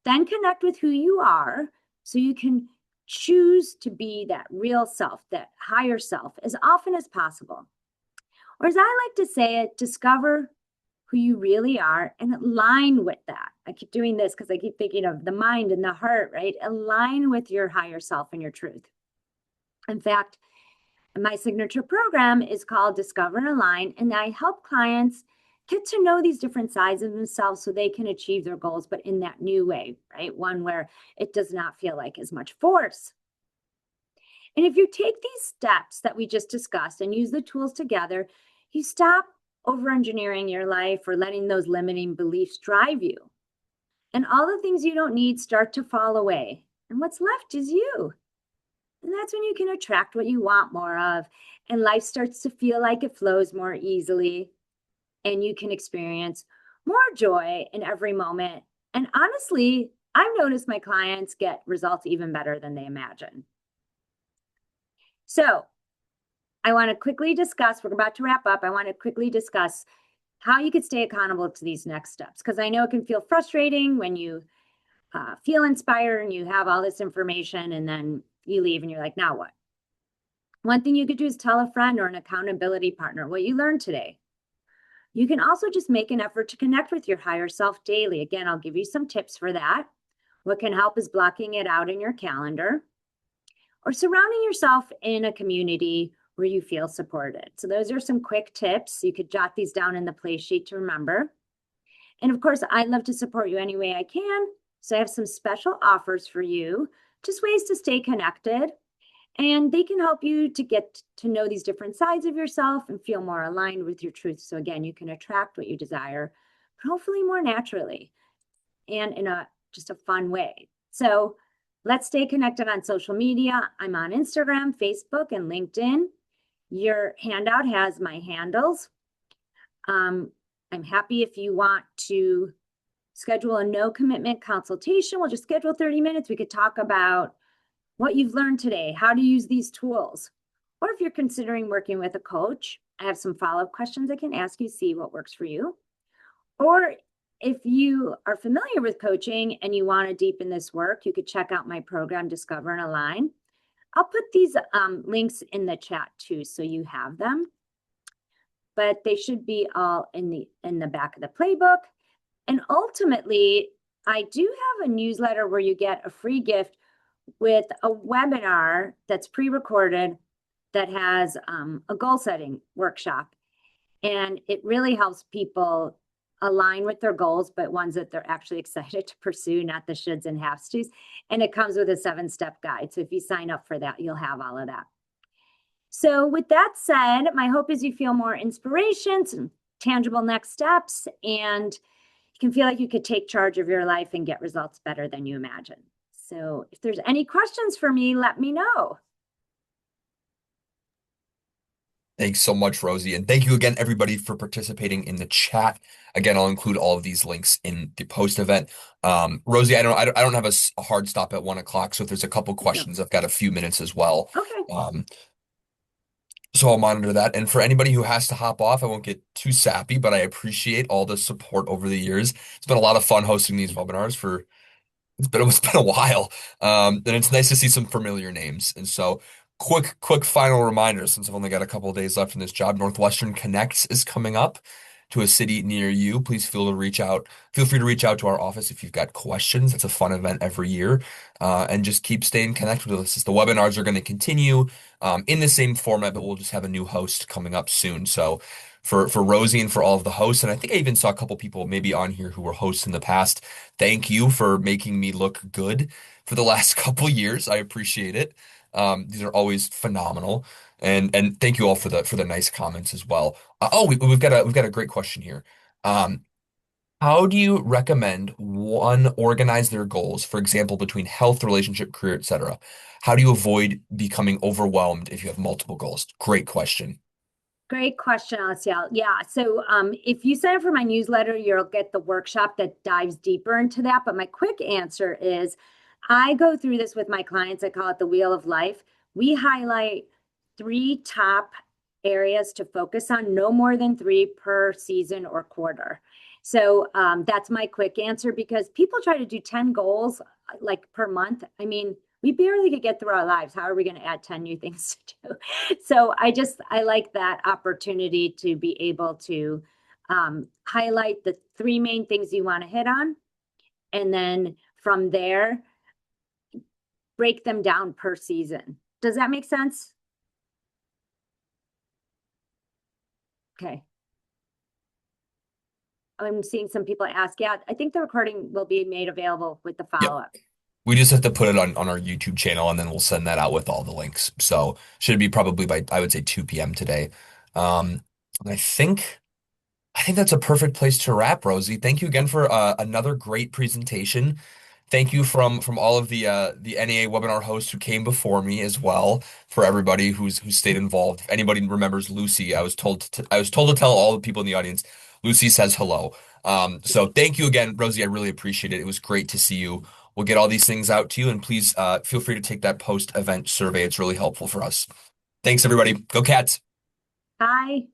Then connect with who you are so you can choose to be that real self, that higher self, as often as possible. Or as I like to say it, discover who you really are and align with that. I keep doing this because I keep thinking of the mind and the heart, right? Align with your higher self and your truth. In fact, my signature program is called Discover and Align, and I help clients get to know these different sides of themselves so they can achieve their goals, but in that new way, right? One where it does not feel like as much force. And if you take these steps that we just discussed and use the tools together, you stop over-engineering your life or letting those limiting beliefs drive you. And all the things you don't need start to fall away. And what's left is you. And that's when you can attract what you want more of. And life starts to feel like it flows more easily. And you can experience more joy in every moment. And honestly, I've noticed my clients get results even better than they imagine. So I want to quickly discuss, we're about to wrap up. I want to quickly discuss how you could stay accountable to these next steps, because I know it can feel frustrating when you feel inspired and you have all this information and then you leave and you're like, now what? One thing you could do is tell a friend or an accountability partner what you learned today. You can also just make an effort to connect with your higher self daily. Again, I'll give you some tips for that. What can help is blocking it out in your calendar or surrounding yourself in a community where you feel supported. So those are some quick tips. You could jot these down in the play sheet to remember. And of course, I'd love to support you any way I can. So I have some special offers for you, just ways to stay connected. And they can help you to get to know these different sides of yourself and feel more aligned with your truth. So again, you can attract what you desire, but hopefully more naturally and in just a fun way. So let's stay connected on social media. I'm on Instagram, Facebook, and LinkedIn. Your handout has my handles. I'm happy if you want to schedule a no commitment consultation. We'll just schedule 30 minutes. We could talk about what you've learned today, how to use these tools. Or if you're considering working with a coach, I have some follow-up questions I can ask you, see what works for you. Or if you are familiar with coaching and you want to deepen this work, you could check out my program, Discover and Align. I'll put these links in the chat too, so you have them. But they should be all in the back of the playbook. And ultimately, I do have a newsletter where you get a free gift with a webinar that's pre-recorded that has a goal setting workshop. And it really helps people align with their goals, but ones that they're actually excited to pursue, not the shoulds and have tos. And it comes with a 7-step guide. So if you sign up for that, you'll have all of that. So with that said, my hope is you feel more inspiration, some tangible next steps, and you can feel like you could take charge of your life and get results better than you imagine. So if there's any questions for me, let me know. Thanks so much, Rosie. And thank you again, everybody, for participating in the chat. Again, I'll include all of these links in the post event. Rosie, I don't have a hard stop at 1 o'clock. So if there's a couple questions, I've got a few minutes as well. Okay. So I'll monitor that. And for anybody who has to hop off, I won't get too sappy, but I appreciate all the support over the years. It's been a lot of fun hosting these webinars for it's been a while. And it's nice to see some familiar names. And so quick final reminder, since I've only got a couple of days left in this job, Northwestern Connects is coming up to a city near you. Please feel free to reach out to our office if you've got questions. It's a fun event every year. And just keep staying connected with us. The webinars are going to continue in the same format, but we'll just have a new host coming up soon. So for Rosie and for all of the hosts, and I think I even saw a couple people maybe on here who were hosts in the past. Thank you for making me look good for the last couple years. I appreciate it. These are always phenomenal, and thank you all for the nice comments as well. We've got a great question here. How do you recommend one organize their goals, for example, between health, relationship, career, etc.? How do you avoid becoming overwhelmed if you have multiple goals? Great question. Great question, Alicia. Yeah. So if you sign up for my newsletter, you'll get the workshop that dives deeper into that. But my quick answer is I go through this with my clients. I call it the Wheel of Life. We highlight 3 top areas to focus on, no more than 3 per season or quarter. So that's my quick answer, because people try to do 10 goals like per month. I mean, we barely could get through our lives. How are we going to add 10 new things to do? So I like that opportunity to be able to highlight the 3 main things you want to hit on. And then from there, break them down per season. Does that make sense? Okay. I'm seeing some people ask, yeah, I think the recording will be made available with the Yep. follow-up. We just have to put it on our YouTube channel and then we'll send that out with all the links. So should be probably by, I would say, 2 p.m. today. And I think that's a perfect place to wrap, Rosie. Thank you again for another great presentation. Thank you from all of the NAA webinar hosts who came before me as well. For everybody who stayed involved. If anybody remembers Lucy, I was told to tell all the people in the audience. Lucy says hello. So thank you again, Rosie. I really appreciate it. It was great to see you. We'll get all these things out to you, and please feel free to take that post-event survey. It's really helpful for us. Thanks, everybody. Go Cats. Bye.